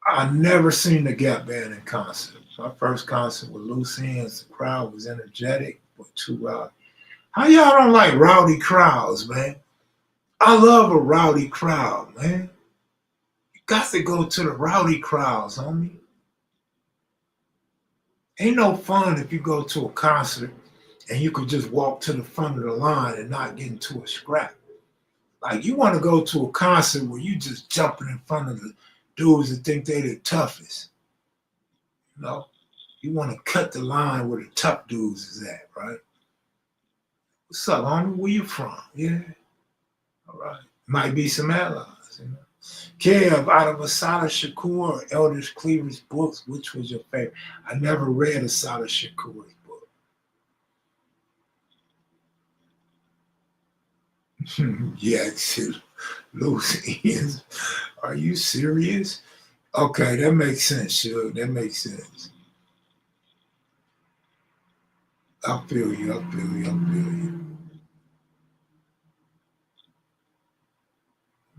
I never seen the Gap Band in concert. My first concert with Loose Ends, the crowd was energetic, but too rowdy. How y'all don't like rowdy crowds, man? I love a rowdy crowd, man. You got to go to the rowdy crowds, homie. Ain't no fun if you go to a concert and you could just walk to the front of the line and not get into a scrap. Like you want to go to a concert where you just jumping in front of the dudes that think they the toughest. You know, you want to cut the line where the tough dudes is at, right? What's up, homie? Where you from? Yeah, all right. Might be some allies, you know. Kev, out of Asada Shakur or Eldridge Cleaver's books, which was your favorite? I never read Asada Shakur's book. Yeah, loose ends. Are you serious? Okay, that makes sense, Shug. That makes sense. I feel you. I feel you. I feel you.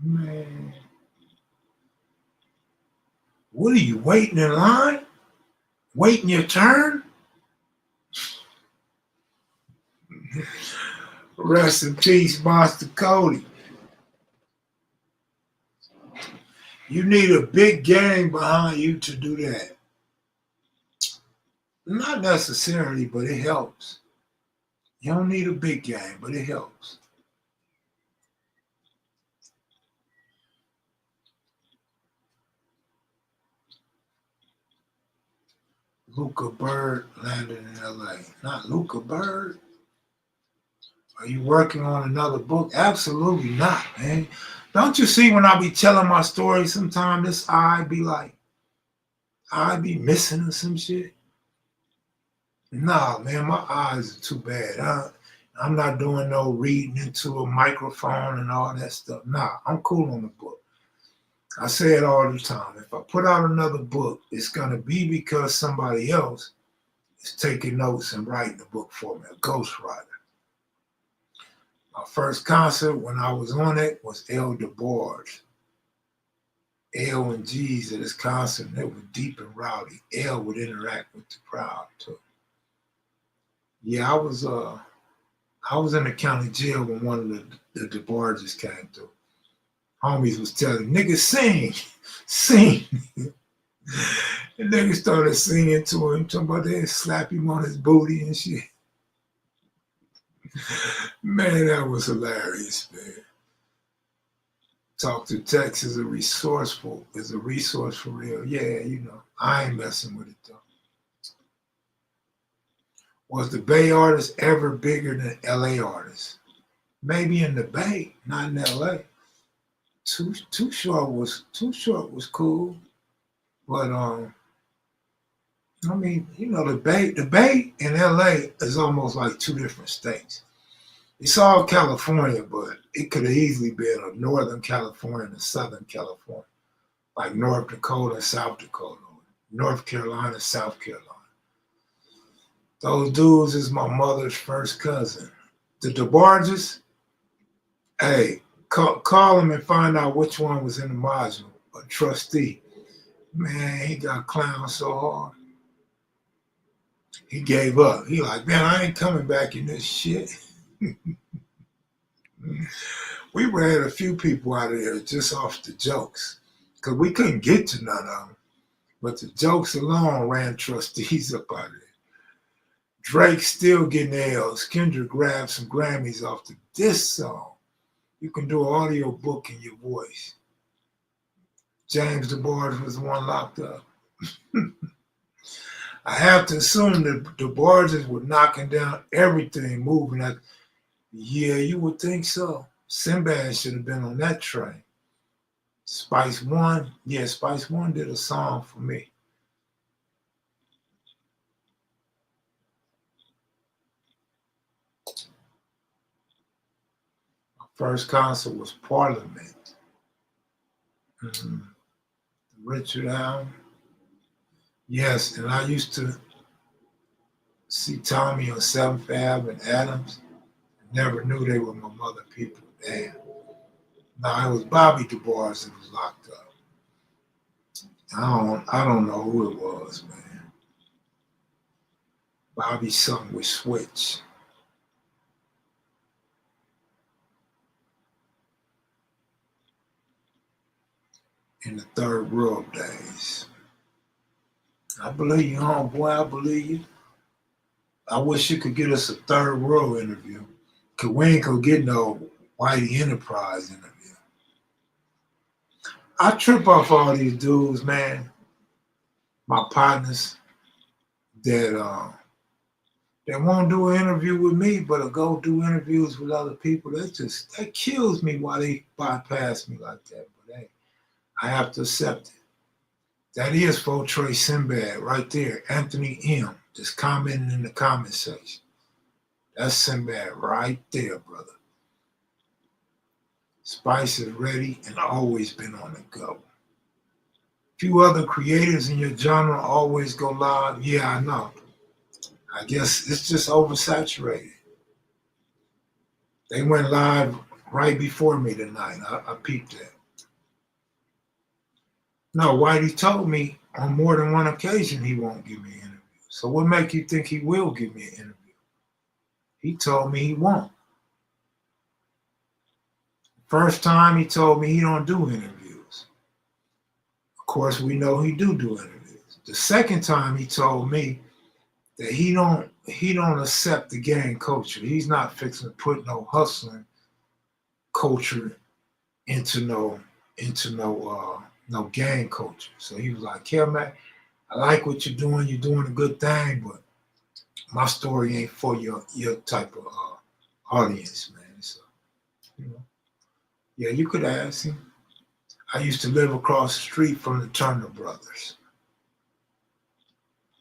Man. What are you waiting in line? Waiting your turn? Rest in peace, Monster Cody. You need a big gang behind you to do that. Not necessarily, but it helps. You don't need a big gang, but it helps. Luca Bird landed in LA. Not Luca Bird. Are you working on another book? Absolutely not, man. Don't you see when I be telling my story, sometimes this eye be like, I be missing or some shit? Nah, man, my eyes are too bad. I'm not doing no reading into a microphone and all that stuff. Nah, I'm cool on the book. I say it all the time. If I put out another book, it's going to be because somebody else is taking notes and writing the book for me, a ghostwriter. My first concert when I was on it was El DeBarge. L and G's at his concert, and it was deep and rowdy. L would interact with the crowd too. Yeah, I was in the county jail when one of the DeBarges came through. Homies was telling niggas sing. And niggas started singing to him, talking about they slap him on his booty and shit. Man, that was hilarious, man. Talk to Tex is a resource for real. Yeah, you know, I ain't messing with it though. Was the Bay artist ever bigger than LA artists? Maybe in the Bay, not in LA. Too Short was cool, but I mean, you know, the Bay and LA is almost like two different states. It's all California, but it could have easily been a Northern California and a Southern California, like North Dakota and South Dakota, North Carolina, South Carolina. Those dudes is my mother's first cousin. The DeBarges, hey, call them and find out which one was in the module. A trustee. Man, he got clowned so hard. He gave up. He like, man, I ain't coming back in this shit. We ran a few people out of there just off the jokes because we couldn't get to none of them. But the jokes alone ran trustees up out of there. Drake still getting L's. Kendrick grabbed some Grammys off the diss song. You can do an audio book in your voice. James DeBarge was the one locked up. I have to assume that DeBarges were knocking down everything, moving. Yeah, you would think so. Sinbad should have been on that train. Spice One did a song for me. My first concert was Parliament. Richard Allen. Yes, and I used to see Tommy on 7th Ave and Adams. Never knew they were my mother people. Damn. No, it was Bobby DeBarge that was locked up. I don't know who it was, man. Bobby something with Switch. In the Third World days. I believe you, homeboy. I believe you. I wish you could get us a Third World interview. Cause we ain't gonna get no Whitey Enterprise interview. I trip off all these dudes, man. My partners that won't do an interview with me, but go do interviews with other people. That kills me why they bypass me like that. But hey, I have to accept it. That is Fortrey Sinbad right there. Anthony M. Just commenting in the comment section. That's Sinbad right there, brother. Spice is ready and always been on the go. Few other creators in your genre always go live. Yeah, I know. I guess it's just oversaturated. They went live right before me tonight. I peeped that. No, Whitey told me on more than one occasion he won't give me an interview. So what make you think he will give me an interview? He told me he won't. First time he told me he don't do interviews. Of course, we know he do interviews. The second time he told me that he don't accept the gang culture. He's not fixing to put no hustling culture into no gang culture. So he was like, "Yeah, man, I like what you're doing. You're doing a good thing, but my story ain't for your type of audience, man." So, you know, yeah, you could ask him. I used to live across the street from the Turner brothers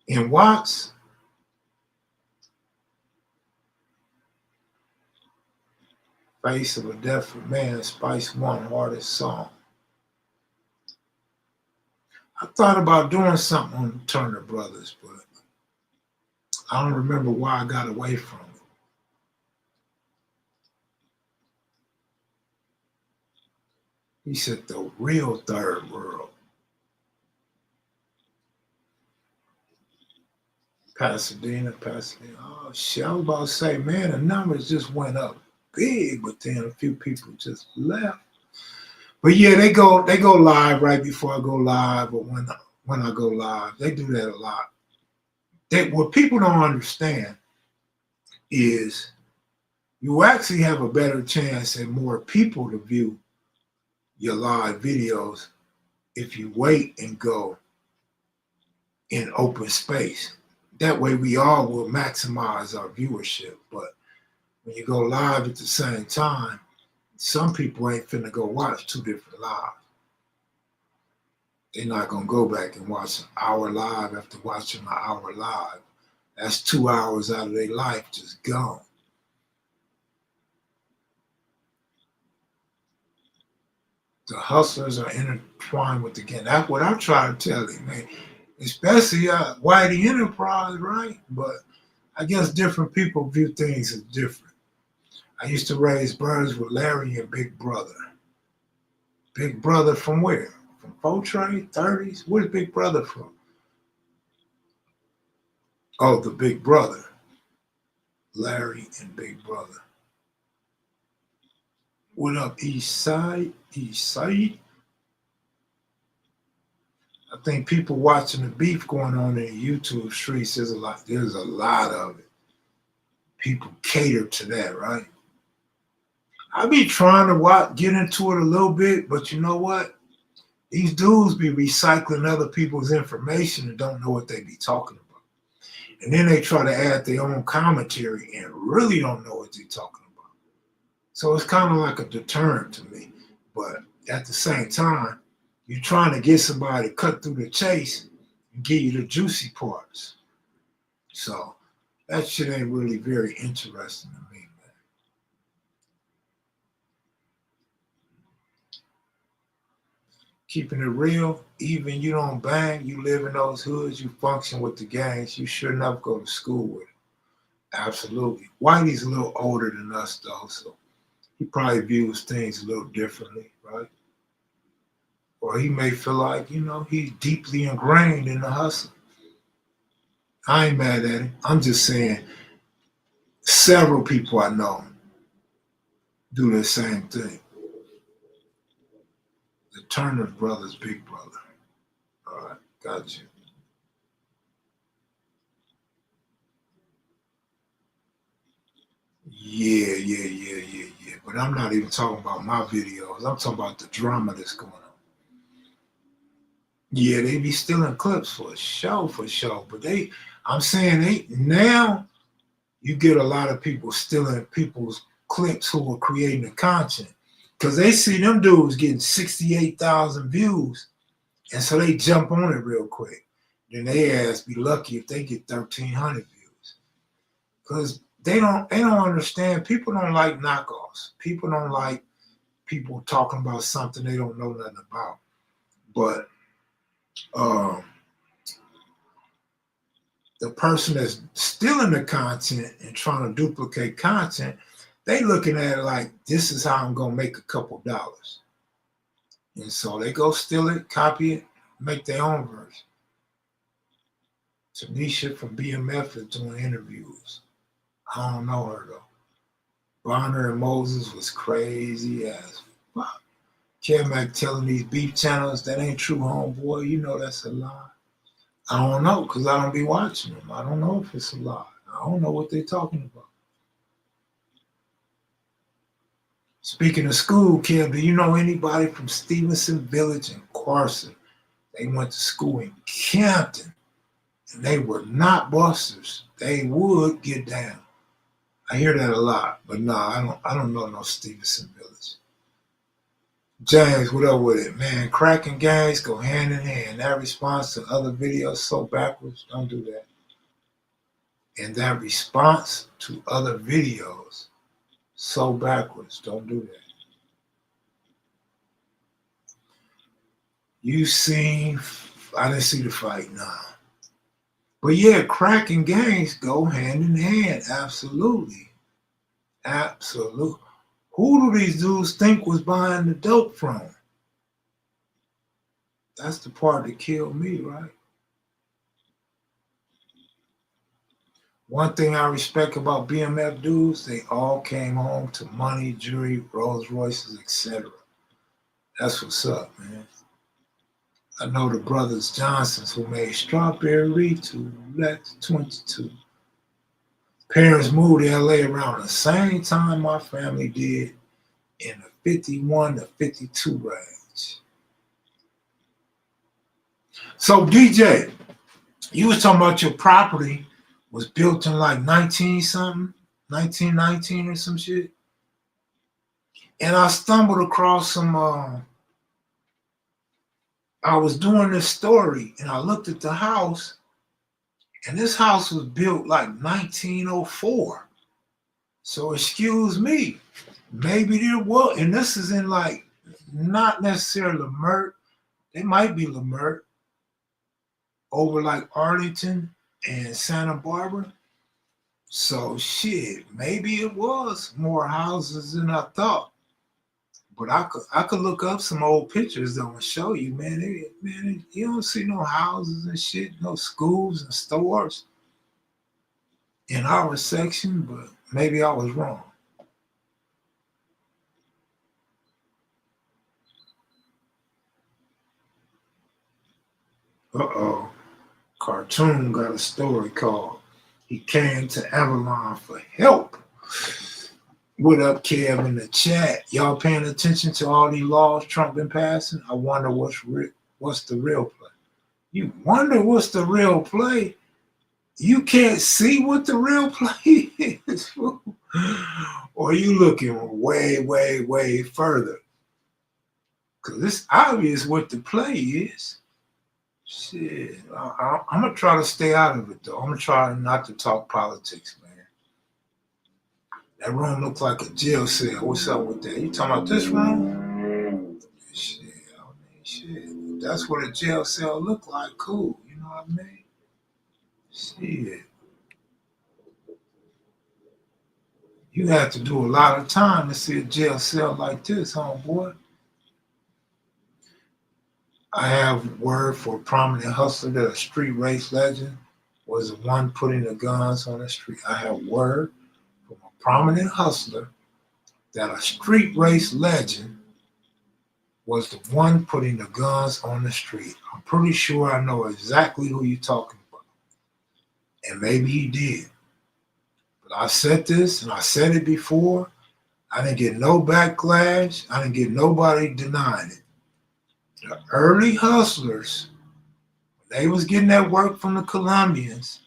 in Watts. Face of a Deaf Man, Spice One, hardest song. I thought about doing something on the Turner brothers, but I don't remember why I got away from it. He said the real third world. Pasadena. Oh shit! I was about to say, man, the numbers just went up big, but then a few people just left. But yeah, they go live right before I go live, or when I go live, they do that a lot. What people don't understand is you actually have a better chance and more people to view your live videos if you wait and go in open space. That way we all will maximize our viewership. But when you go live at the same time, some people ain't finna go watch two different lives. They're not gonna go back and watch an hour live after watching an hour live. That's 2 hours out of their life just gone. The hustlers are intertwined with the game. That's what I'm trying to tell you, man. Especially Whitey Enterprise, right? But I guess different people view things as different. I used to raise birds with Larry and Big Brother. Big Brother from where? From Fortran, 30s? Where's Big Brother from? Oh, the Big Brother. Larry and Big Brother. What up, East Side? East Side? I think people watching the beef going on in the YouTube streets, there's a lot of it. People cater to that, right? I be trying to get into it a little bit, but you know what? These dudes be recycling other people's information and don't know what they be talking about. And then they try to add their own commentary and really don't know what they're talking about. So it's kind of like a deterrent to me. But at the same time, you're trying to get somebody to cut through the chase and give you the juicy parts. So that shit ain't really very interesting to me, man. Keeping it real, even you don't bang, you live in those hoods, you function with the gangs, you sure enough go to school with it. Absolutely. Whitey's a little older than us though, so he probably views things a little differently, right? Or he may feel like, he's deeply ingrained in the hustle. I ain't mad at him. I'm just saying several people I know do the same thing. The Turner brothers, Big Brother. All right, got you. Yeah. But I'm not even talking about my videos. I'm talking about the drama that's going on. Yeah, they be stealing clips for sure. But I'm saying now you get a lot of people stealing people's clips who are creating the content. Because they see them dudes getting 68,000 views. And so they jump on it real quick. Then they ass be lucky if they get 1,300 views. Because they don't understand. People don't like knockoffs. People don't like people talking about something they don't know nothing about. But the person that's stealing the content and trying to duplicate content, they looking at it like, this is how I'm gonna make a couple dollars. And so they go steal it, copy it, make their own version. Tanisha from BMF is doing interviews. I don't know her though. Bonner and Moses was crazy as fuck. K-Mac telling these beef channels that ain't true, homeboy. You know that's a lie. I don't know because I don't be watching them. I don't know if it's a lie. I don't know what they're talking about. Speaking of school, Kim, do you know anybody from Stevenson Village and Carson? They went to school in Campton, and they were not busters. They would get down. I hear that a lot, but no, I don't know no Stevenson Village. James, what up with it, man? Crack and gangs go hand in hand. That response to other videos so backwards. Don't do that. And that response to other videos so backwards. Don't do that. You seen? I didn't see the fight. Nah. But yeah, crack and gangs go hand in hand. Absolutely. Absolutely. Who do these dudes think was buying the dope from? That's the part that killed me, right? One thing I respect about BMF dudes, they all came home to money, jewelry, Rolls Royces, etc. That's what's up, man. I know the brothers Johnsons who made Strawberry to Lex 22. Parents moved to LA around the same time my family did, in the 51 to 52 range. So DJ, you was talking about your property was built in like 1919 or some shit. And I stumbled across some, I was doing this story and I looked at the house and this house was built like 1904. So excuse me, maybe there was, and this is in like, not necessarily Lamert, it might be Lamert, over like Arlington and Santa Barbara. So shit, maybe it was more houses than I thought. But I could look up some old pictures that would show you, man. You don't see no houses and shit, no schools and stores in our section, but maybe I was wrong. Uh-oh. Cartoon got a story called He Came to Avalon for Help. What up, Kev, in the chat? Y'all paying attention to all these laws Trump been passing? I wonder what's the real play. You wonder what's the real play? You can't see what the real play is? Or you looking way, way, way further? Because it's obvious what the play is. Shit, I'm going to try to stay out of it, though. I'm going to try not to talk politics, man. That room looks like a jail cell. What's up with that? You talking about this room? Shit, shit. That's what a jail cell look like. Cool. You know what I mean? Shit. You have to do a lot of time to see a jail cell like this, homeboy. I have word for a prominent hustler that a street race legend was the one putting the guns on the street. I have word from a prominent hustler that a street race legend was the one putting the guns on the street. I'm pretty sure I know exactly who you're talking about. And maybe he did. But I said this and I said it before. I didn't get no backlash. I didn't get nobody denying it. The early hustlers, they was getting that work from the Colombians,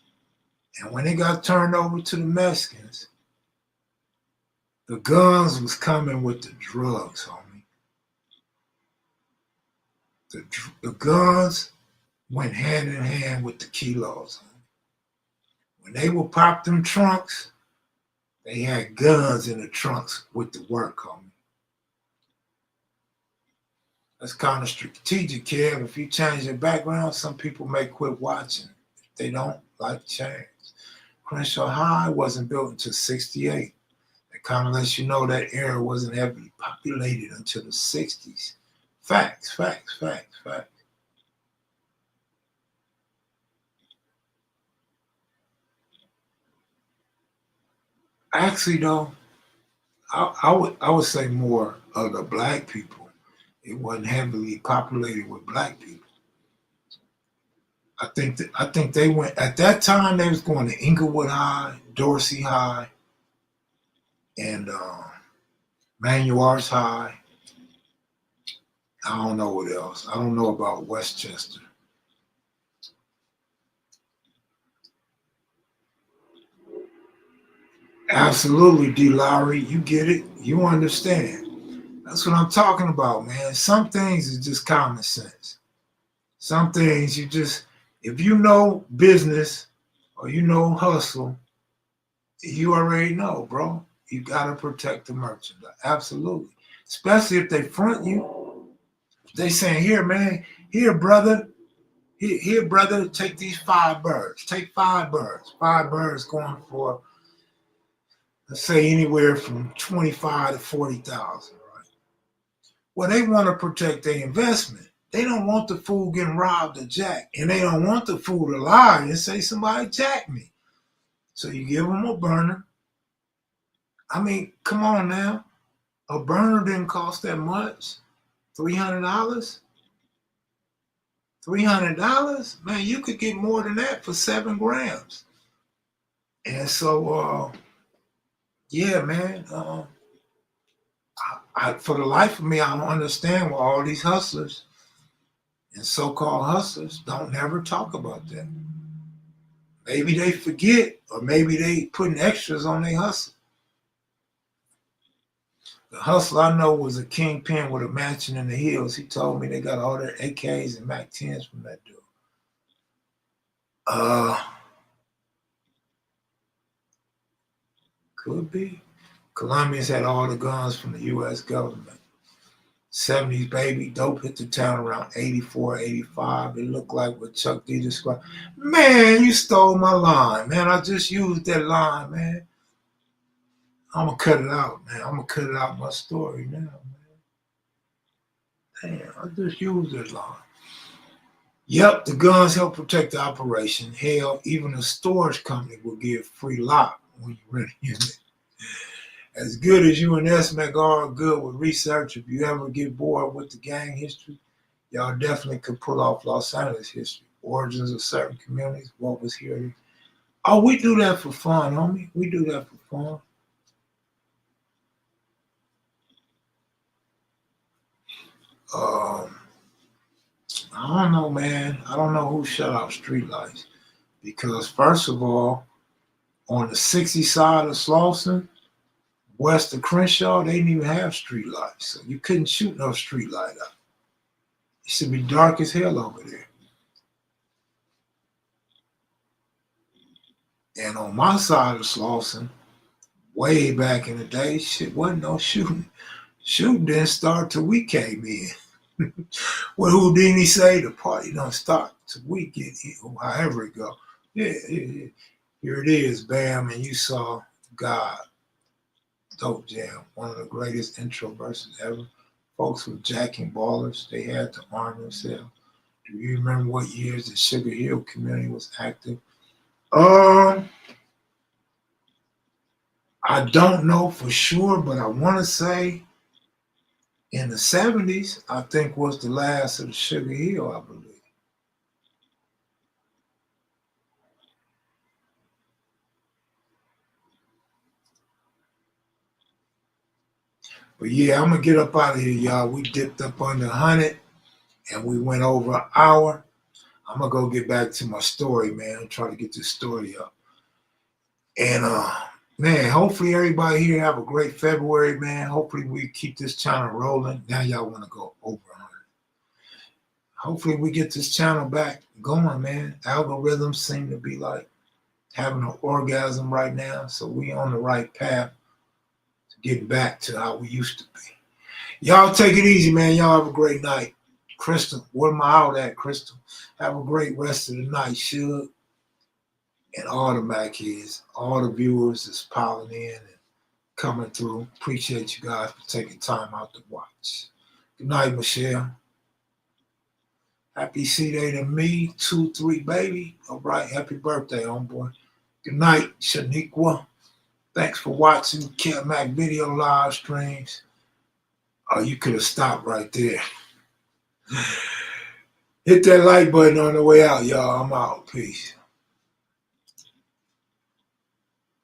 and when they got turned over to the Mexicans, the guns was coming with the drugs, homie. The guns went hand in hand with the kilos. Homie. When they would pop them trunks, they had guns in the trunks with the work, homie. That's kind of strategic, Kev. If you change your background, some people may quit watching if they don't like change. Crenshaw High wasn't built until 68. That kind of lets you know that area wasn't heavily populated until the 60s. Facts. Actually, though, I would say more of the black people. It wasn't heavily populated with black people. I think they went at that time. They was going to Inglewood High, Dorsey High, and Manual Arts High. I don't know what else. I don't know about Westchester. Absolutely, D. Lowry, you get it. You understand. That's what I'm talking about, man. Some things is just common sense. Some things you just, if you know business or you know hustle, you already know, bro. You gotta protect the merchandise. Absolutely. Especially if they front you. They saying, here, man, here, brother, here, brother, take these 5 birds. Take 5 birds. 5 birds going for, let's say, anywhere from 25 to 40,000, right? Well, they want to protect their investment. They don't want the fool getting robbed or jacked. And they don't want the fool to lie and say somebody jacked me. So you give them a burner. I mean, come on now. A burner didn't cost that much. $300? $300? Man, you could get more than that for 7 grams. And so, yeah, man. For the life of me, I don't understand why all these hustlers and so-called hustlers don't never talk about that. Maybe they forget, or maybe they putting extras on their hustle. The hustler I know was a kingpin with a mansion in the hills. He told me they got all their AKs and Mac 10s from that dude. Could be. Colombians had all the guns from the U.S. government. 70s baby, dope hit the town around 84, 85. It looked like what Chuck D described. Man, you stole my line, man. I just used that line, man. I'm going to cut it out, man. I'm going to cut it out my story now, man. Damn, I just used that line. Yep, the guns help protect the operation. Hell, even a storage company will give free lock when you rent a unit. As good as you and S-Mac are good with research, if you ever get bored with the gang history, y'all definitely could pull off Los Angeles history. Origins of certain communities, what was here. Oh, we do that for fun, homie. We do that for fun. I don't know, man. I don't know who shut off streetlights. Because first of all, on the 60 side of Slauson, west of Crenshaw, they didn't even have streetlights. So you couldn't shoot no streetlight up. It should be dark as hell over there. And on my side of Slauson, way back in the day, shit wasn't no shooting. Shooting didn't start till we came in. What Houdini say? The party don't start till we get here, or however it go. Yeah, here it is, bam, and you saw God. Dope Jam, one of the greatest intro verses ever. Folks were jacking ballers. They had to arm themselves. Do you remember what years the Sugar Hill community was active? I don't know for sure, but I want to say in the 70s, I think was the last of the Sugar Hill, I believe. But yeah, I'm going to get up out of here, y'all. We dipped up under 100 and we went over an hour. I'm going to go get back to my story, man. I'm trying to get this story up. And man, hopefully everybody here have a great February, man. Hopefully we keep this channel rolling. Now y'all want to go over 100. Hopefully we get this channel back going, man. Algorithms seem to be like having an orgasm right now. So we on the right path to get back to how we used to be. Y'all take it easy, man. Y'all have a great night. Crystal, where am I out at, Crystal? Have a great rest of the night, Shug. And all the Mac kids, all the viewers that's piling in and coming through. Appreciate you guys for taking time out to watch. Good night, Michelle. Happy C-Day to me, 2-3, baby. All right, happy birthday, homeboy. Good night, Shaniqua. Thanks for watching Kent Mac video live streams. Oh, you could have stopped right there. Hit that like button on the way out, y'all. I'm out. Peace.